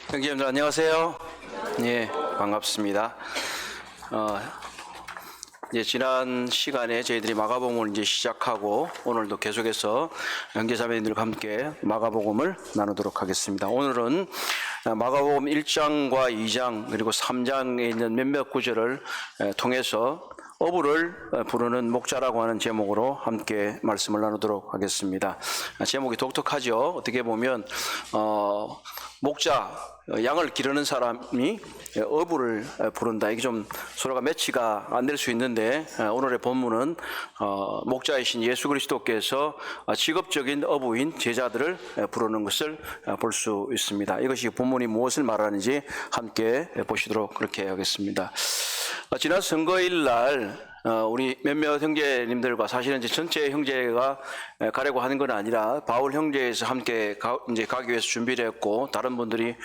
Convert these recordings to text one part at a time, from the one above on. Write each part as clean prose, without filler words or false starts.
형제님들 안녕하세요. 예, 반갑습니다. 이제 지난 시간에 저희들이 마가복음을 이제 시작하고 오늘도 계속해서 형제자매님들과 함께 마가복음을 나누도록 하겠습니다. 오늘은 마가복음 1장과 2장 그리고 3장에 있는 몇몇 구절을 통해서 어부를 부르는 목자라고 하는 제목으로 함께 말씀을 나누도록 하겠습니다. 제목이 독특하죠. 어떻게 보면 목자, 양을 기르는 사람이 어부를 부른다. 이게 좀 서로가 매치가 안 될 수 있는데 오늘의 본문은 목자이신 예수 그리스도께서 직업적인 어부인 제자들을 부르는 것을 볼 수 있습니다. 이것이 본문이 무엇을 말하는지 함께 보시도록 그렇게 하겠습니다. 지난 선거일 날 우리 몇몇 형제님들과 사실은 이제 전체 형제가 가려고 하는 건 아니라 바울 형제에서 함께 이제 가기 위해서 준비를 했고 다른 분들이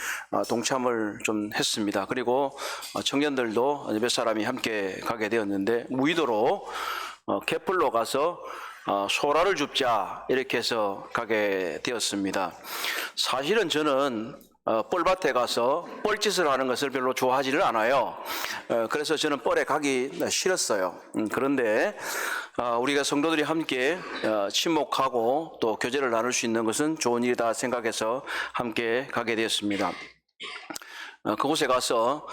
동참을 좀 했습니다. 그리고 청년들도 몇 사람이 함께 가게 되었는데 무의도로 케플로 가서 소라를 줍자 이렇게 해서 가게 되었습니다. 사실은 저는 뻘밭에 가서 뻘짓을 하는 것을 별로 좋아하지를 않아요. 그래서 저는 뻘에 가기 싫었어요. 그런데 우리가 성도들이 함께 친목하고 또 교제를 나눌 수 있는 것은 좋은 일이다 생각해서 함께 가게 되었습니다. 그곳에 가서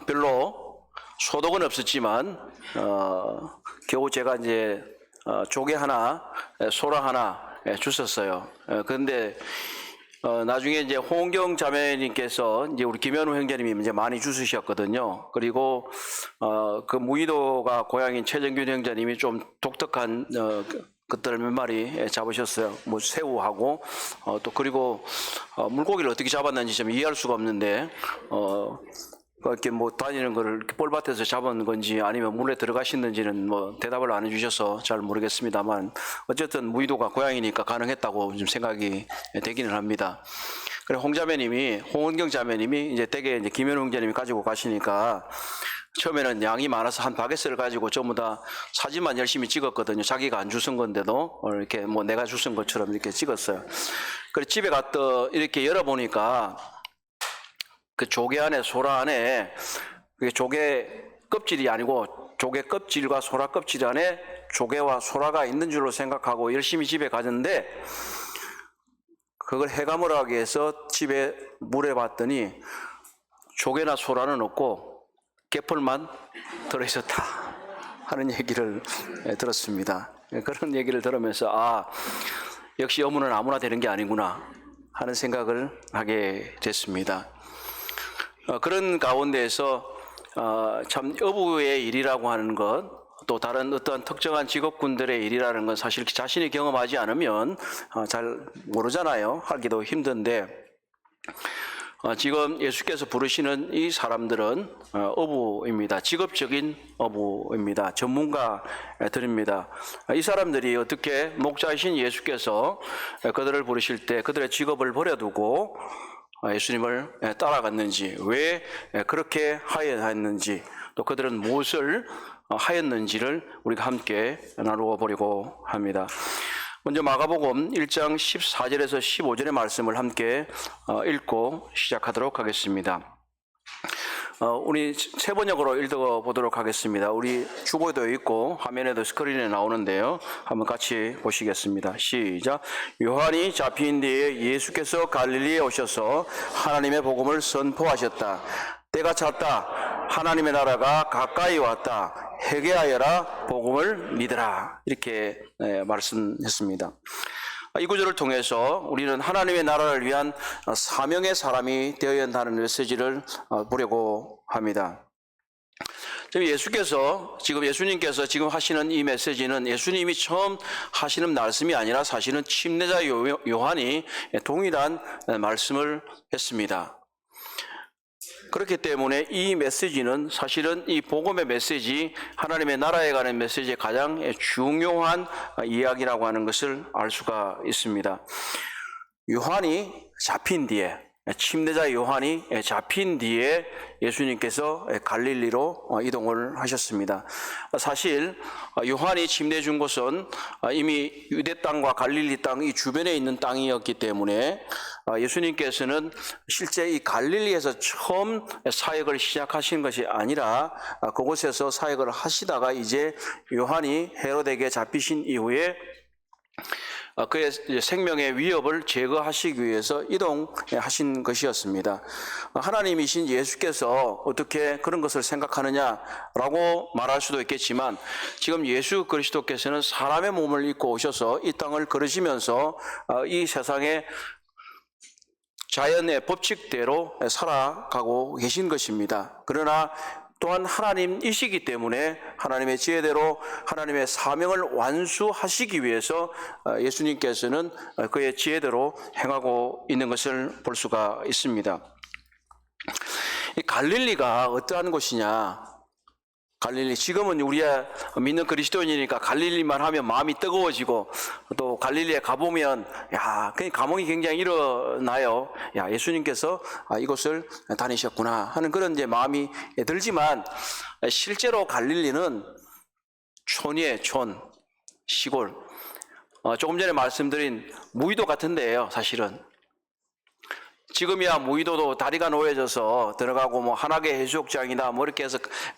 별로 소득은 없었지만 겨우 제가 이제 조개 하나, 소라 하나 주셨어요. 그런데 나중에 이제 홍경 자매님께서 이제 우리 김현우 형제님이 이제 많이 주시셨거든요. 그리고 그 무의도가 고향인 최정균 형제님이 좀 독특한 것들을 몇 마리 잡으셨어요. 뭐 새우하고 또 그리고 물고기를 어떻게 잡았는지 좀 이해할 수가 없는데 이렇게 뭐 다니는 거를 뻘밭에서 잡은 건지 아니면 물에 들어가시는지는 뭐 대답을 안 해주셔서 잘 모르겠습니다만 어쨌든 무의도가 고향이니까 가능했다고 좀 생각이 되기는 합니다. 그리고 홍은경 자매님이 이제 댁에 이제 김현우 형제님이 가지고 가시니까 처음에는 양이 많아서 한 바게스를 가지고 전부 다 사진만 열심히 찍었거든요. 자기가 안 주신 건데도 이렇게 뭐 내가 주신 것처럼 이렇게 찍었어요. 그리고 집에 갔다 이렇게 열어보니까 그 조개 안에 소라 안에 그게 조개 껍질이 아니고 조개 껍질과 소라 껍질 안에 조개와 소라가 있는 줄로 생각하고 열심히 집에 가는데 그걸 해감을 하기 위해서 집에 물에 봤더니 조개나 소라는 없고 개펄만 들어있었다 하는 얘기를 들었습니다. 그런 얘기를 들으면서 역시 어부는 아무나 되는 게 아니구나 하는 생각을 하게 됐습니다. 그런 가운데에서 참 어부의 일이라고 하는 것, 또 다른 어떤 특정한 직업군들의 일이라는 건 사실 자신이 경험하지 않으면 잘 모르잖아요. 하기도 힘든데 지금 예수께서 부르시는 이 사람들은 어부입니다. 직업적인 어부입니다. 전문가들입니다. 이 사람들이 어떻게 목자이신 예수께서 그들을 부르실 때 그들의 직업을 버려두고 예수님을 따라갔는지, 왜 그렇게 하였는지, 또 그들은 무엇을 하였는지를 우리가 함께 나누어 보려고 합니다. 먼저 마가복음 1장 14절에서 15절의 말씀을 함께 읽고 시작하도록 하겠습니다. 우리 세 번역으로 읽어보도록 하겠습니다. 우리 주보에도 있고 화면에도 스크린에 나오는데요. 한번 같이 보시겠습니다. 시작. 요한이 잡힌 뒤에 예수께서 갈릴리에 오셔서 하나님의 복음을 선포하셨다. 때가 찼다. 하나님의 나라가 가까이 왔다. 회개하여라. 복음을 믿으라. 이렇게 말씀했습니다. 이 구절을 통해서 우리는 하나님의 나라를 위한 사명의 사람이 되어야 한다는 메시지를 보려고 합니다. 예수님께서 지금 하시는 이 메시지는 예수님이 처음 하시는 말씀이 아니라 사실은 침례자 요한이 동일한 말씀을 했습니다. 그렇기 때문에 이 메시지는 사실은 이 복음의 메시지, 하나님의 나라에 관한 메시지의 가장 중요한 이야기라고 하는 것을 알 수가 있습니다. 요한이 잡힌 뒤에 침례자 요한이 잡힌 뒤에 예수님께서 갈릴리로 이동을 하셨습니다. 사실 요한이 침례 준 곳은 이미 유대 땅과 갈릴리 땅 이 주변에 있는 땅이었기 때문에 예수님께서는 실제 이 갈릴리에서 처음 사역을 시작하신 것이 아니라 그곳에서 사역을 하시다가 이제 요한이 헤롯에게 잡히신 이후에 그의 생명의 위협을 제거하시기 위해서 이동하신 것이었습니다. 하나님이신 예수께서 어떻게 그런 것을 생각하느냐라고 말할 수도 있겠지만 지금 예수 그리스도께서는 사람의 몸을 입고 오셔서 이 땅을 걸으시면서 이 세상에 자연의 법칙대로 살아가고 계신 것입니다. 그러나 또한 하나님이시기 때문에 하나님의 지혜대로 하나님의 사명을 완수하시기 위해서 예수님께서는 그의 지혜대로 행하고 있는 것을 볼 수가 있습니다. 이 갈릴리가 어떠한 곳이냐? 갈릴리, 지금은 우리가 믿는 그리스도인이니까 갈릴리만 하면 마음이 뜨거워지고 또 갈릴리에 가보면 그냥 감흥이 굉장히 일어나요. 예수님께서 이곳을 다니셨구나 하는 그런 이제 마음이 들지만 실제로 갈릴리는 촌이에요. 촌, 시골. 조금 전에 말씀드린 무의도 같은 데예요. 사실은. 지금이야 무의도도 다리가 놓여져서 들어가고 뭐 한악의 해수욕장이나 뭐 이렇게 해서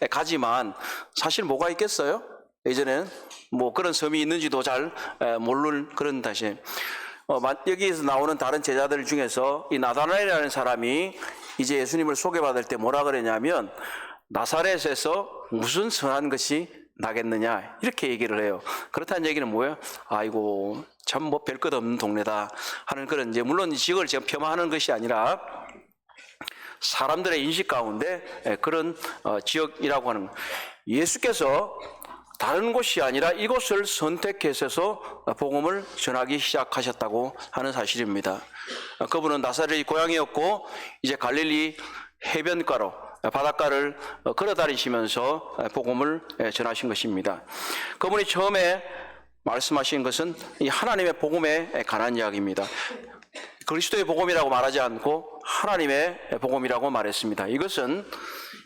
가지만 사실 뭐가 있겠어요? 예전에는 뭐 그런 섬이 있는지도 잘 모르는 그런 다시 여기에서 나오는 다른 제자들 중에서 이 나다나엘이라는 사람이 이제 예수님을 소개받을 때 뭐라 그러냐면 나사렛에서 무슨 선한 것이 나겠느냐 이렇게 얘기를 해요. 그렇다는 얘기는 뭐예요? 아이고 참 뭐 별 것 없는 동네다 하는 그런 이제 물론 이 지역을 지금 폄하하는 것이 아니라 사람들의 인식 가운데 그런 지역이라고 하는 거예요. 예수께서 다른 곳이 아니라 이곳을 선택해서 복음을 전하기 시작하셨다고 하는 사실입니다. 그분은 나사렛이 고향이었고 이제 갈릴리 해변가로 바닷가를 걸어 다니시면서 복음을 전하신 것입니다. 그분이 처음에 말씀하신 것은 이 하나님의 복음에 관한 이야기입니다. 그리스도의 복음이라고 말하지 않고 하나님의 복음이라고 말했습니다. 이것은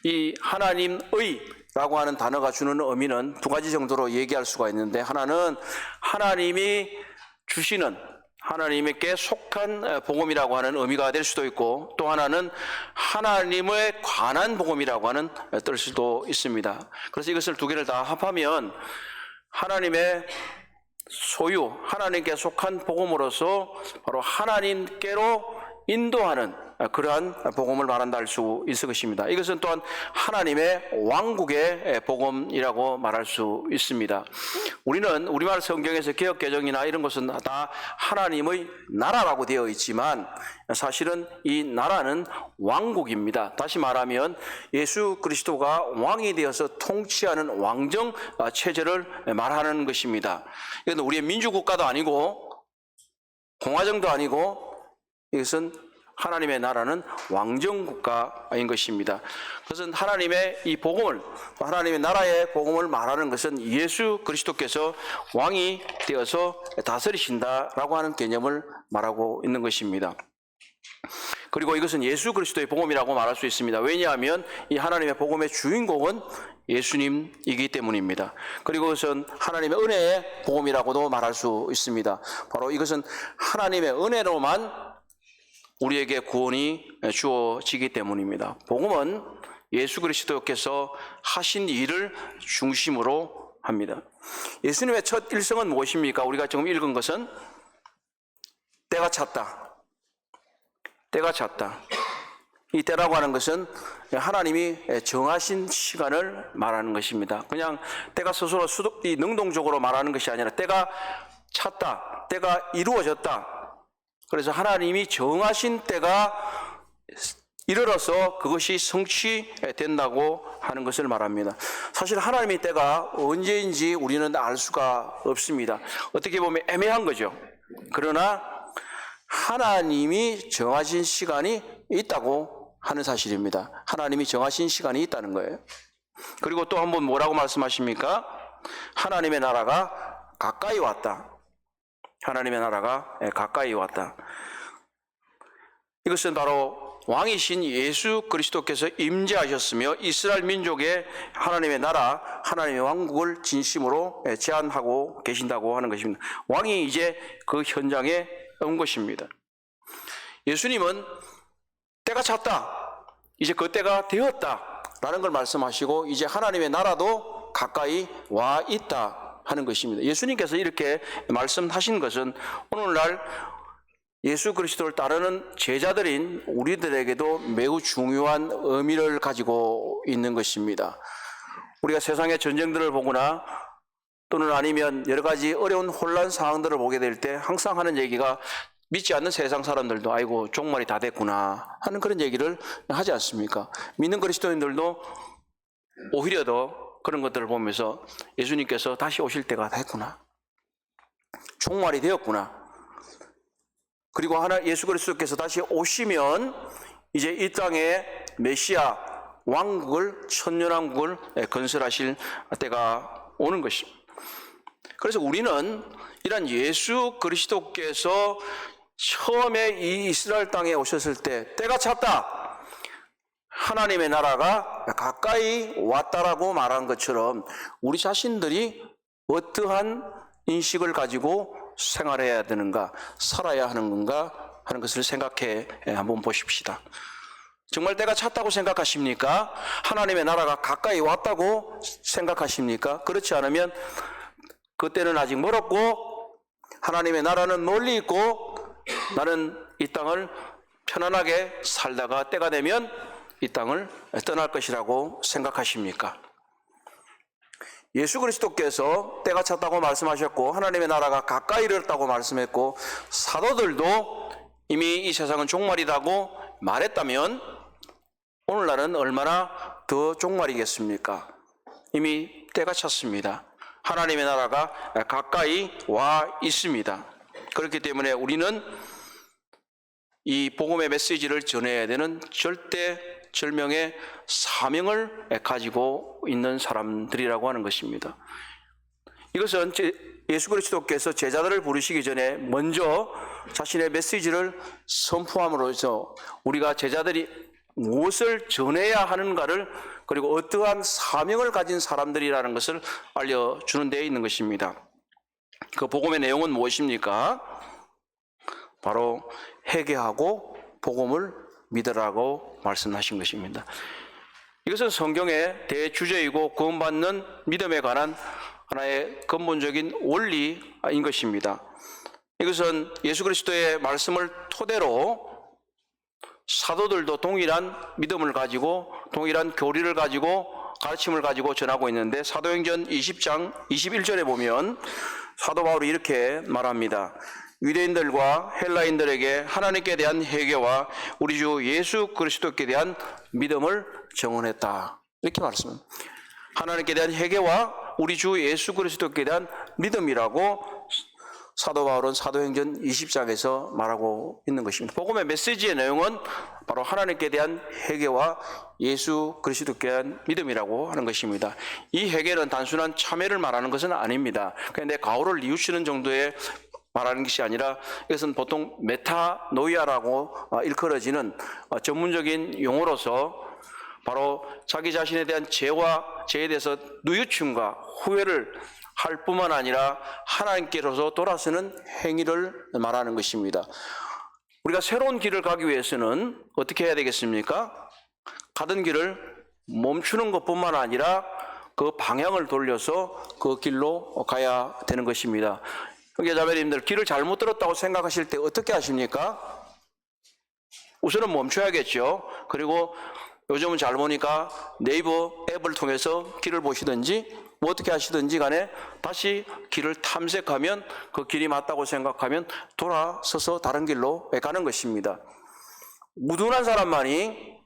이 하나님의라고 하는 단어가 주는 의미는 두 가지 정도로 얘기할 수가 있는데, 하나는 하나님이 주시는 하나님께 속한 복음이라고 하는 의미가 될 수도 있고, 또 하나는 하나님에 관한 복음이라고 하는 뜻일 수도 있습니다. 그래서 이것을 두 개를 다 합하면 하나님의 소유, 하나님께 속한 복음으로서 바로 하나님께로 인도하는 그러한 복음을 말한다 할 수 있을 것입니다. 이것은 또한 하나님의 왕국의 복음이라고 말할 수 있습니다. 우리는 우리말 성경에서 개역개정이나 이런 것은 다 하나님의 나라라고 되어 있지만 사실은 이 나라는 왕국입니다. 다시 말하면 예수 그리스도가 왕이 되어서 통치하는 왕정 체제를 말하는 것입니다. 이건 우리의 민주국가도 아니고 공화정도 아니고 이것은 하나님의 나라는 왕정국가인 것입니다. 그것은 하나님의 이 복음을, 하나님의 나라의 복음을 말하는 것은 예수 그리스도께서 왕이 되어서 다스리신다라고 하는 개념을 말하고 있는 것입니다. 그리고 이것은 예수 그리스도의 복음이라고 말할 수 있습니다. 왜냐하면 이 하나님의 복음의 주인공은 예수님이기 때문입니다. 그리고 그것은 하나님의 은혜의 복음이라고도 말할 수 있습니다. 바로 이것은 하나님의 은혜로만 우리에게 구원이 주어지기 때문입니다. 복음은 예수 그리스도께서 하신 일을 중심으로 합니다. 예수님의 첫 일성은 무엇입니까? 우리가 지금 읽은 것은 때가 찼다. 때가 찼다. 이 때라고 하는 것은 하나님이 정하신 시간을 말하는 것입니다. 그냥 때가 스스로 능동적으로 말하는 것이 아니라 때가 찼다. 때가 이루어졌다. 그래서 하나님이 정하신 때가 이르러서 그것이 성취된다고 하는 것을 말합니다. 사실 하나님의 때가 언제인지 우리는 알 수가 없습니다. 어떻게 보면 애매한 거죠. 그러나 하나님이 정하신 시간이 있다고 하는 사실입니다. 하나님이 정하신 시간이 있다는 거예요. 그리고 또 한 번 뭐라고 말씀하십니까? 하나님의 나라가 가까이 왔다. 하나님의 나라가 가까이 왔다. 이것은 바로 왕이신 예수 그리스도께서 임재하셨으며 이스라엘 민족의 하나님의 나라, 하나님의 왕국을 진심으로 제안하고 계신다고 하는 것입니다. 왕이 이제 그 현장에 온 것입니다. 예수님은 때가 찼다, 이제 그 때가 되었다 라는 걸 말씀하시고 이제 하나님의 나라도 가까이 와 있다 하는 것입니다. 예수님께서 이렇게 말씀하신 것은 오늘날 예수 그리스도를 따르는 제자들인 우리들에게도 매우 중요한 의미를 가지고 있는 것입니다. 우리가 세상의 전쟁들을 보거나 또는 아니면 여러 가지 어려운 혼란 상황들을 보게 될 때 항상 하는 얘기가 믿지 않는 세상 사람들도 아이고 종말이 다 됐구나 하는 그런 얘기를 하지 않습니까? 믿는 그리스도인들도 오히려 더 그런 것들을 보면서 예수님께서 다시 오실 때가 됐구나, 종말이 되었구나, 그리고 예수 그리스도께서 다시 오시면 이제 이 땅에 메시아 왕국을, 천년왕국을 건설하실 때가 오는 것입니다. 그래서 우리는 이런 예수 그리스도께서 처음에 이 이스라엘 땅에 오셨을 때 때가 찼다, 하나님의 나라가 가까이 왔다라고 말한 것처럼 우리 자신들이 어떠한 인식을 가지고 생활해야 되는가, 살아야 하는 건가 하는 것을 생각해 한번 보십시다. 정말 때가 찼다고 생각하십니까? 하나님의 나라가 가까이 왔다고 생각하십니까? 그렇지 않으면 그때는 아직 멀었고 하나님의 나라는 멀리 있고 나는 이 땅을 편안하게 살다가 때가 되면 이 땅을 떠날 것이라고 생각하십니까? 예수 그리스도께서 때가 찼다고 말씀하셨고 하나님의 나라가 가까이 이르렀다고 말씀했고 사도들도 이미 이 세상은 종말이라고 말했다면 오늘날은 얼마나 더 종말이겠습니까? 이미 때가 찼습니다. 하나님의 나라가 가까이 와 있습니다. 그렇기 때문에 우리는 이 복음의 메시지를 전해야 되는 절대절명의 사명을 가지고 있는 사람들이라고 하는 것입니다. 이것은 예수 그리스도께서 제자들을 부르시기 전에 먼저 자신의 메시지를 선포함으로써 우리가 제자들이 무엇을 전해야 하는가를, 그리고 어떠한 사명을 가진 사람들이라는 것을 알려주는 데에 있는 것입니다. 그 복음의 내용은 무엇입니까? 바로 회개하고 복음을 믿으라고 말씀하신 것입니다. 이것은 성경의 대주제이고 구원받는 믿음에 관한 하나의 근본적인 원리인 것입니다. 이것은 예수 그리스도의 말씀을 토대로 사도들도 동일한 믿음을 가지고 동일한 교리를 가지고 가르침을 가지고 전하고 있는데 사도행전 20장 21절에 보면 사도 바울이 이렇게 말합니다. 유대인들과 헬라인들에게 하나님께 대한 회개와 우리 주 예수 그리스도께 대한 믿음을 정언했다. 이렇게 말씀합니다. 하나님께 대한 회개와 우리 주 예수 그리스도께 대한 믿음이라고 사도 바울은 사도행전 20장에서 말하고 있는 것입니다. 복음의 메시지의 내용은 바로 하나님께 대한 회개와 예수 그리스도께 대한 믿음이라고 하는 것입니다. 이 회개는 단순한 참회를 말하는 것은 아닙니다. 그냥 내 가오를 뉘우치는 정도의 말하는 것이 아니라 이것은 보통 메타노이아라고 일컬어지는 전문적인 용어로서 바로 자기 자신에 대한 죄와 죄에 대해서 뉘우침과 후회를 할 뿐만 아니라 하나님께로서 돌아서는 행위를 말하는 것입니다. 우리가 새로운 길을 가기 위해서는 어떻게 해야 되겠습니까? 가던 길을 멈추는 것뿐만 아니라 그 방향을 돌려서 그 길로 가야 되는 것입니다. 형제자매님들, 길을 잘못 들었다고 생각하실 때 어떻게 하십니까? 우선은 멈춰야겠죠. 그리고 요즘은 잘 보니까 네이버 앱을 통해서 길을 보시든지 뭐 어떻게 하시든지 간에 다시 길을 탐색하면 그 길이 맞다고 생각하면 돌아서서 다른 길로 가는 것입니다. 무둔한 사람만이,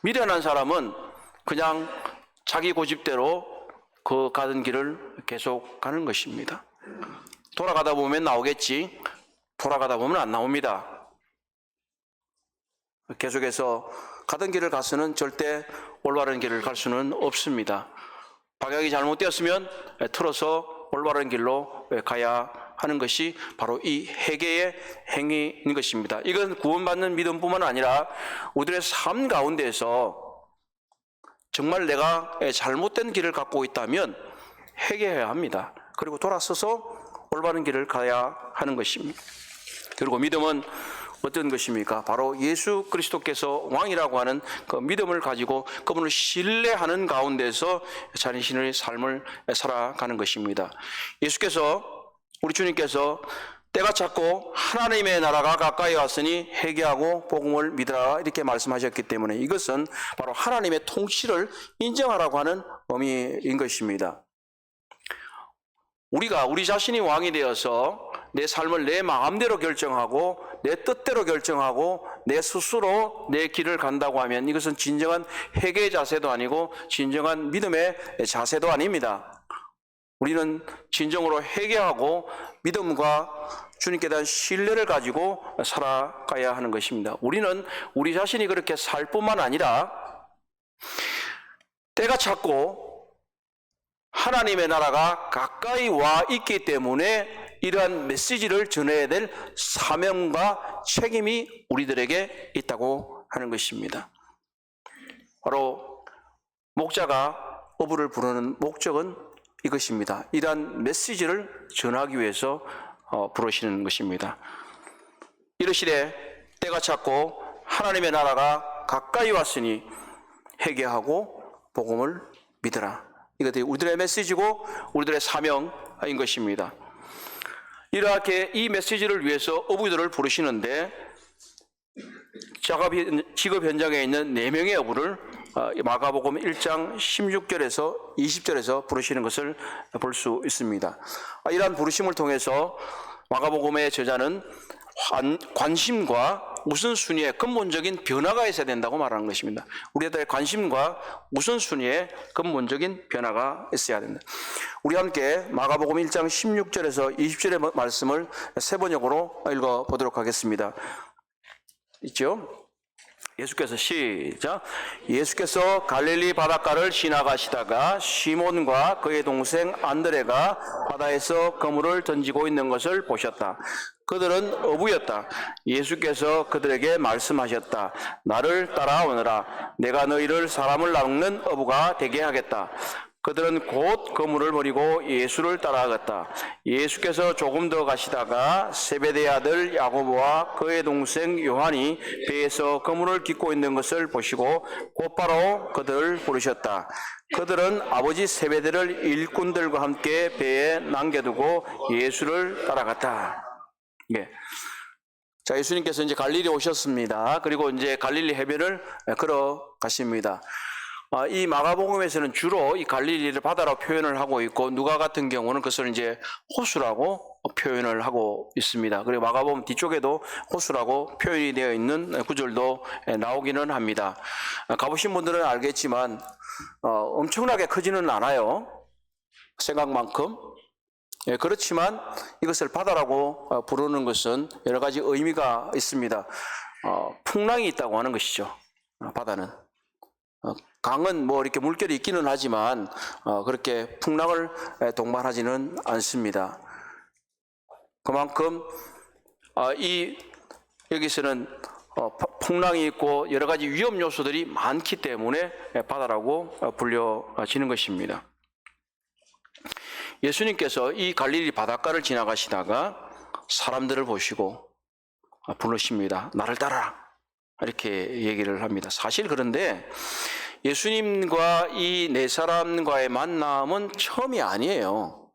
미련한 사람은 그냥 자기 고집대로 그 가던 길을 계속 가는 것입니다. 돌아가다 보면 나오겠지, 돌아가다 보면 안 나옵니다. 계속해서 가던 길을 가서는 절대 올바른 길을 갈 수는 없습니다. 방향이 잘못되었으면 틀어서 올바른 길로 가야 하는 것이 바로 이 회개의 행위인 것입니다. 이건 구원받는 믿음뿐만 아니라 우리들의 삶 가운데에서 정말 내가 잘못된 길을 갖고 있다면 회개해야 합니다. 그리고 돌아서서 올바른 길을 가야 하는 것입니다. 그리고 믿음은 어떤 것입니까? 바로 예수 그리스도께서 왕이라고 하는 그 믿음을 가지고 그분을 신뢰하는 가운데서 자신의 삶을 살아가는 것입니다. 예수께서, 우리 주님께서 때가 찼고 하나님의 나라가 가까이 왔으니 회개하고 복음을 믿으라 이렇게 말씀하셨기 때문에 이것은 바로 하나님의 통치를 인정하라고 하는 의미인 것입니다. 우리가 우리 자신이 왕이 되어서 내 삶을 내 마음대로 결정하고 내 뜻대로 결정하고 내 스스로 내 길을 간다고 하면 이것은 진정한 회개의 자세도 아니고 진정한 믿음의 자세도 아닙니다. 우리는 진정으로 회개하고 믿음과 주님께 대한 신뢰를 가지고 살아가야 하는 것입니다. 우리는 우리 자신이 그렇게 살 뿐만 아니라 때가 찼고 하나님의 나라가 가까이 와 있기 때문에 이러한 메시지를 전해야 될 사명과 책임이 우리들에게 있다고 하는 것입니다. 바로 목자가 어부를 부르는 목적은 이것입니다. 이러한 메시지를 전하기 위해서 부르시는 것입니다. 이르시되 때가 찼고 하나님의 나라가 가까이 왔으니 회개하고 복음을 믿으라. 이것들이 우리들의 메시지고 우리들의 사명인 것입니다. 이렇게 이 메시지를 위해서 어부들을 부르시는데 직업 현장에 있는 4명의 어부를 마가복음 1장 16절에서 20절에서 부르시는 것을 볼 수 있습니다. 이러한 부르심을 통해서 마가복음의 저자는 관심과 우선순위의 근본적인 변화가 있어야 된다고 말하는 것입니다. 우리들의 관심과 우선순위의 근본적인 변화가 있어야 된다. 우리 함께 마가복음 1장 16절에서 20절의 말씀을 세 번역으로 읽어보도록 하겠습니다. 있죠? 예수께서 시작. 예수께서 갈릴리 바닷가를 지나가시다가 시몬과 그의 동생 안드레가 바다에서 그물을 던지고 있는 것을 보셨다. 그들은 어부였다. 예수께서 그들에게 말씀하셨다. 나를 따라오너라. 내가 너희를 사람을 낚는 어부가 되게 하겠다. 그들은 곧 그물을 버리고 예수를 따라갔다. 예수께서 조금 더 가시다가 세베대의 아들 야고보와 그의 동생 요한이 배에서 그물을 깃고 있는 것을 보시고 곧바로 그들을 부르셨다. 그들은 아버지 세베대를 일꾼들과 함께 배에 남겨두고 예수를 따라갔다. 예. 자, 예수님께서 이제 갈릴리 오셨습니다. 그리고 이제 갈릴리 해변을 걸어가십니다. 이 마가복음에서는 주로 이 갈릴리를 바다로 표현을 하고 있고 누가 같은 경우는 그것을 이제 호수라고 표현을 하고 있습니다. 그리고 마가복음 뒤쪽에도 호수라고 표현이 되어 있는 구절도 나오기는 합니다. 가보신 분들은 알겠지만 엄청나게 크지는 않아요. 생각만큼. 예, 그렇지만 이것을 바다라고 부르는 것은 여러 가지 의미가 있습니다. 풍랑이 있다고 하는 것이죠. 바다는. 강은 뭐 이렇게 물결이 있기는 하지만 그렇게 풍랑을 동반하지는 않습니다. 그만큼 여기서는 풍랑이 있고 여러 가지 위험 요소들이 많기 때문에 바다라고 불려지는 것입니다. 예수님께서 이 갈릴리 바닷가를 지나가시다가 사람들을 보시고 부르십니다. 나를 따라라. 이렇게 얘기를 합니다. 사실 그런데 예수님과 이 네 사람과의 만남은 처음이 아니에요.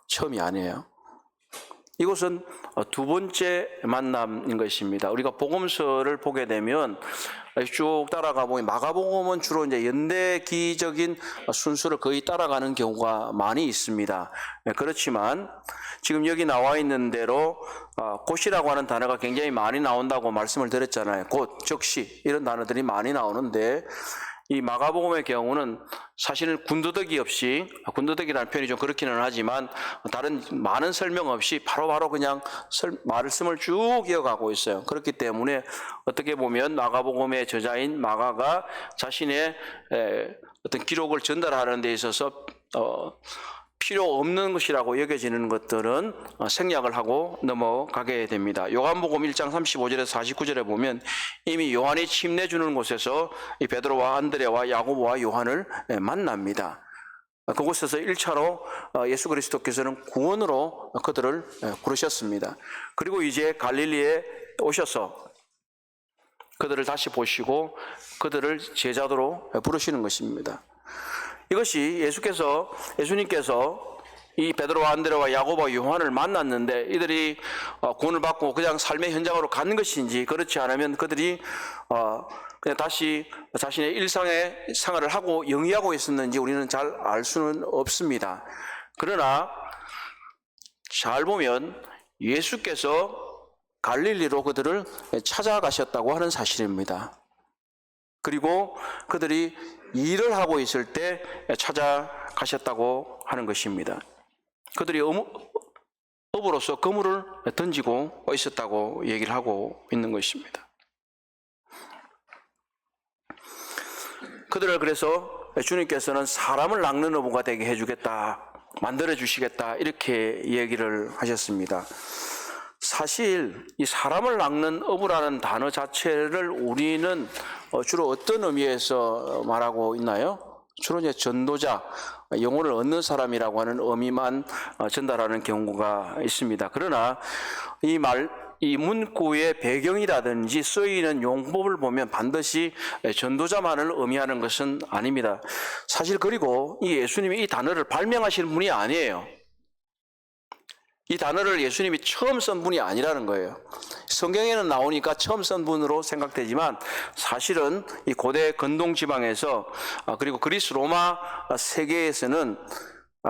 처음이 아니에요. 이것은 두 번째 만남인 것입니다. 우리가 복음서를 보게 되면 쭉 따라가 보면 마가복음은 주로 이제 연대기적인 순서를 거의 따라가는 경우가 많이 있습니다. 그렇지만 지금 여기 나와 있는 대로 곧이라고 하는 단어가 굉장히 많이 나온다고 말씀을 드렸잖아요. 곧, 즉시 이런 단어들이 많이 나오는데 이 마가복음의 경우는 사실은 군더더기 없이, 군더더기라는 표현이 좀 그렇기는 하지만 다른 많은 설명 없이 바로바로 그냥 말씀을 쭉 이어가고 있어요. 그렇기 때문에 어떻게 보면 마가복음의 저자인 마가가 자신의 어떤 기록을 전달하는 데 있어서 필요 없는 것이라고 여겨지는 것들은 생략을 하고 넘어가게 됩니다. 요한복음 1장 35절에서 49절에 보면 이미 요한이 침례주는 곳에서 이 베드로와 안드레와 야고보와 요한을 만납니다. 그곳에서 1차로 예수 그리스도께서는 구원으로 그들을 부르셨습니다. 그리고 이제 갈릴리에 오셔서 그들을 다시 보시고 그들을 제자도로 부르시는 것입니다. 이것이 예수님께서 이 베드로와 안드레와 야고보와 요한을 만났는데 이들이 구원을 받고 그냥 삶의 현장으로 간 것인지, 그렇지 않으면 그들이 그냥 다시 자신의 일상의 생활을 하고 영위하고 있었는지 우리는 잘 알 수는 없습니다. 그러나 잘 보면 예수께서 갈릴리로 그들을 찾아가셨다고 하는 사실입니다. 그리고 그들이 일을 하고 있을 때 찾아가셨다고 하는 것입니다. 그들이 업으로서 그물을 던지고 있었다고 얘기를 하고 있는 것입니다. 그들을 그래서 주님께서는 사람을 낚는 어부가 되게 해주겠다, 만들어 주시겠다, 이렇게 얘기를 하셨습니다. 사실 이 사람을 낚는 어부라는 단어 자체를 우리는 주로 어떤 의미에서 말하고 있나요? 주로 이제 전도자, 영혼을 얻는 사람이라고 하는 의미만 전달하는 경우가 있습니다. 그러나 이 문구의 배경이라든지 쓰이는 용법을 보면 반드시 전도자만을 의미하는 것은 아닙니다. 사실 그리고 이 예수님이 이 단어를 발명하시는 분이 아니에요. 이 단어를 예수님이 처음 쓴 분이 아니라는 거예요. 성경에는 나오니까 처음 쓴 분으로 생각되지만 사실은 이 고대 근동 지방에서 그리고 그리스 로마 세계에서는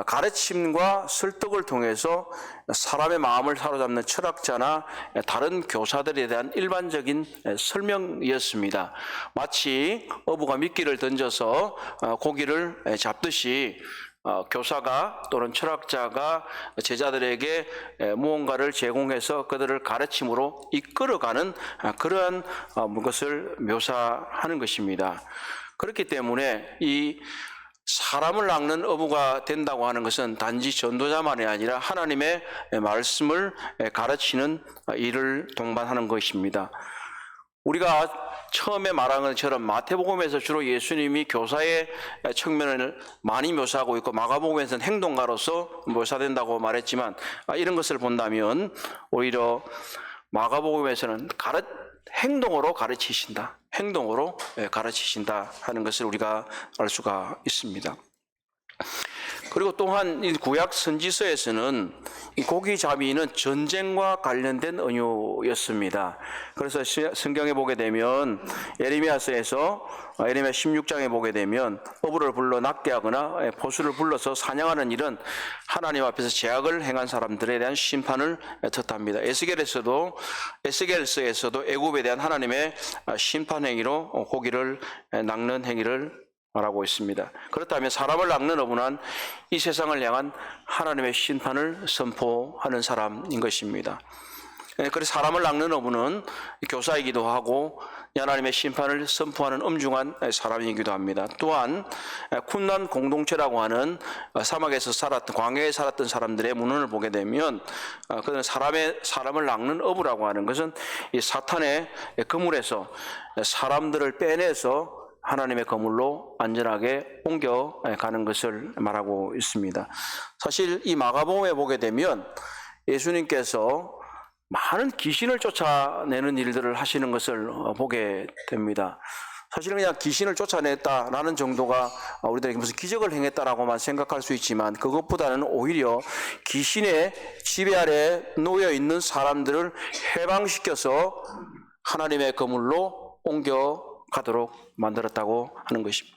가르침과 설득을 통해서 사람의 마음을 사로잡는 철학자나 다른 교사들에 대한 일반적인 설명이었습니다. 마치 어부가 미끼를 던져서 고기를 잡듯이 교사가 또는 철학자가 제자들에게 무언가를 제공해서 그들을 가르침으로 이끌어가는 그러한 것을 묘사하는 것입니다. 그렇기 때문에 이 사람을 낚는 어부가 된다고 하는 것은 단지 전도자만이 아니라 하나님의 말씀을 가르치는 일을 동반하는 것입니다. 우리가 처음에 말한 것처럼 마태복음에서 주로 예수님이 교사의 측면을 많이 묘사하고 있고 마가복음에서는 행동가로서 묘사된다고 말했지만 이런 것을 본다면 오히려 마가복음에서는 행동으로 가르치신다. 행동으로 가르치신다 하는 것을 우리가 알 수가 있습니다. 그리고 또한 이 구약 선지서에서는 이 고기잡이는 전쟁과 관련된 은유였습니다. 그래서 성경에 보게 되면 예레미야서에서 예레미야 16장에 보게 되면 어부를 불러 낚게 하거나 포수를 불러서 사냥하는 일은 하나님 앞에서 죄악을 행한 사람들에 대한 심판을 뜻합니다. 에스겔서에서도 애굽에 대한 하나님의 심판 행위로 고기를 낚는 행위를 말하고 있습니다. 그렇다면 사람을 낚는 어부는 이 세상을 향한 하나님의 심판을 선포하는 사람인 것입니다. 그래서 사람을 낚는 어부는 교사이기도 하고 하나님의 심판을 선포하는 엄중한 사람이기도 합니다. 또한 쿰란 공동체라고 하는 사막에서 광야에 살았던 사람들의 문헌을 보게 되면 그는 사람을 낚는 어부라고 하는 것은 이 사탄의 그물에서 사람들을 빼내서 하나님의 거물로 안전하게 옮겨가는 것을 말하고 있습니다. 사실 이 마가복음에 보게 되면 예수님께서 많은 귀신을 쫓아내는 일들을 하시는 것을 보게 됩니다. 사실은 그냥 귀신을 쫓아냈다라는 정도가 우리들에게 무슨 기적을 행했다라고만 생각할 수 있지만 그것보다는 오히려 귀신의 지배 아래 놓여 있는 사람들을 해방시켜서 하나님의 거물로 옮겨가도록 만들었다고 하는 것입니다.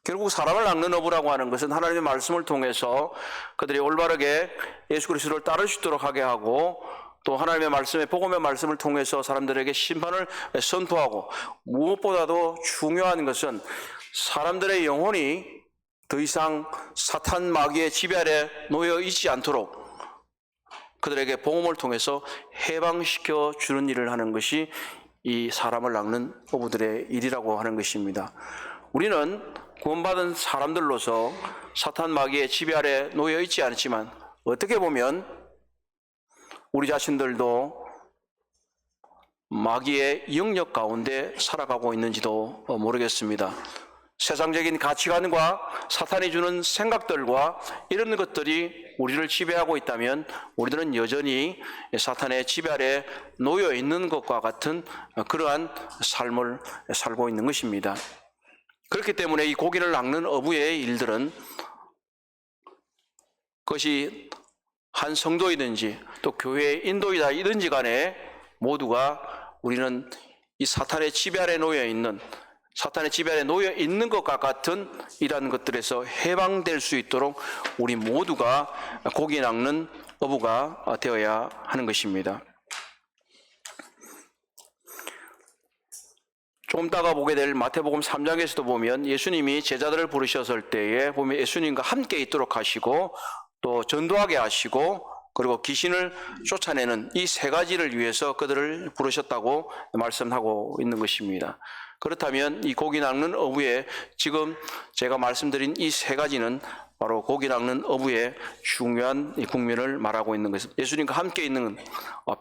결국 사람을 낚는 어부라고 하는 것은 하나님의 말씀을 통해서 그들이 올바르게 예수 그리스도를 따를 수 있도록 하게 하고 또 하나님의 말씀에 복음의 말씀을 통해서 사람들에게 심판을 선포하고 무엇보다도 중요한 것은 사람들의 영혼이 더 이상 사탄 마귀의 지배 아래 놓여 있지 않도록 그들에게 복음을 통해서 해방시켜 주는 일을 하는 것이 이 사람을 낚는 어부들의 일이라고 하는 것입니다. 우리는 구원받은 사람들로서 사탄 마귀의 지배 아래 놓여 있지 않지만 어떻게 보면 우리 자신들도 마귀의 영역 가운데 살아가고 있는지도 모르겠습니다. 세상적인 가치관과 사탄이 주는 생각들과 이런 것들이 우리를 지배하고 있다면 우리들은 여전히 사탄의 지배 아래 놓여 있는 것과 같은 그러한 삶을 살고 있는 것입니다. 그렇기 때문에 이 고기를 낚는 어부의 일들은 그것이 한 성도이든지 또 교회의 인도이든지 간에 모두가 우리는 이 사탄의 지배 아래 놓여 있는 것과 같은 이러한 것들에서 해방될 수 있도록 우리 모두가 고기 낚는 어부가 되어야 하는 것입니다. 조금 따가 보게 될 마태복음 3장에서도 보면 예수님이 제자들을 부르셨을 때에 보면 예수님과 함께 있도록 하시고 또 전도하게 하시고 그리고 귀신을 쫓아내는 이 세 가지를 위해서 그들을 부르셨다고 말씀하고 있는 것입니다. 그렇다면 이 고기 낚는 어부의 지금 제가 말씀드린 이 세 가지는 바로 고기 낚는 어부의 중요한 국면을 말하고 있는 것입니다. 예수님과 함께 있는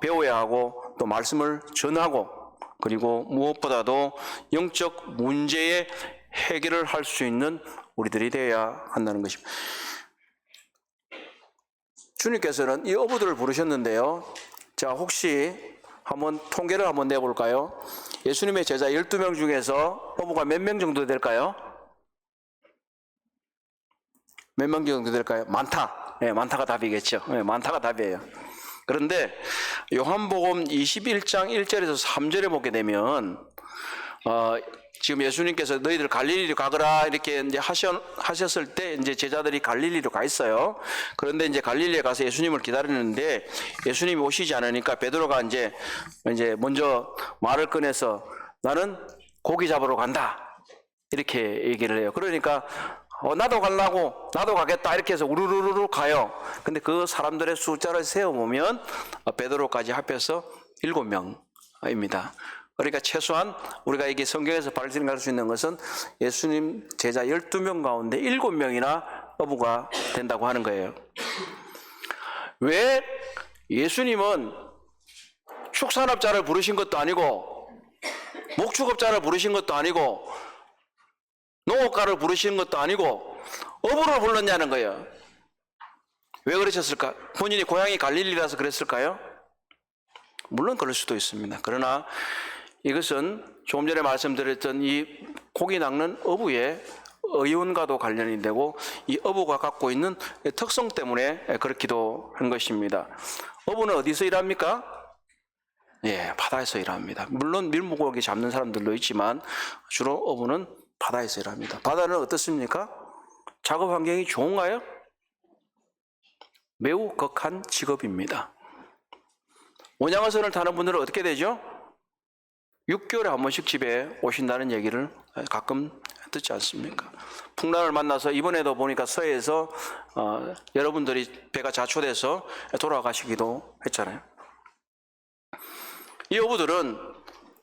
배워야 하고 또 말씀을 전하고 그리고 무엇보다도 영적 문제의 해결을 할 수 있는 우리들이 되어야 한다는 것입니다. 주님께서는 이 어부들을 부르셨는데요. 자, 혹시 한번 통계를 한번 내볼까요? 예수님의 제자 12명 중에서 어부가 몇 명 정도 될까요? 몇 명 정도 될까요? 많다. 네, 많다가 답이겠죠. 네, 많다가 답이에요. 그런데 요한복음 21장 1절에서 3절에 보게 되면 지금 예수님께서 너희들 갈릴리로 가거라 이렇게 이제 하셨을 때 이제 제자들이 갈릴리로 가 있어요. 그런데 이제 갈릴리에 가서 예수님을 기다리는데 예수님이 오시지 않으니까 베드로가 이제 먼저 말을 꺼내서 나는 고기 잡으러 간다 이렇게 얘기를 해요. 그러니까 나도 가려고 나도 가겠다 이렇게 해서 우르르르 가요. 근데 그 사람들의 숫자를 세어보면 베드로까지 합해서 7명입니다. 그러니까 최소한 우리가 이게 성경에서 발견할 수 있는 것은 예수님 제자 12명 가운데 7명이나 어부가 된다고 하는 거예요. 왜 예수님은 축산업자를 부르신 것도 아니고 목축업자를 부르신 것도 아니고 농업가를 부르시는 것도 아니고 어부를 불렀냐는 거예요. 왜 그러셨을까? 본인이 고향이 갈릴리라서 그랬을까요? 물론 그럴 수도 있습니다. 그러나 이것은 조금 전에 말씀드렸던 이 고기 낚는 어부의 의원과도 관련이 되고 이 어부가 갖고 있는 특성 때문에 그렇기도 한 것입니다. 어부는 어디서 일합니까? 예, 바다에서 일합니다. 물론 밀물고기 잡는 사람들도 있지만 주로 어부는 바다에서 일합니다. 바다는 어떻습니까? 작업 환경이 좋은가요? 매우 극한 직업입니다. 원양어선을 타는 분들은 어떻게 되죠? 6개월에 한 번씩 집에 오신다는 얘기를 가끔 듣지 않습니까? 풍랑을 만나서 이번에도 보니까 서해에서 여러분들이 배가 자초돼서 돌아가시기도 했잖아요. 이 어부들은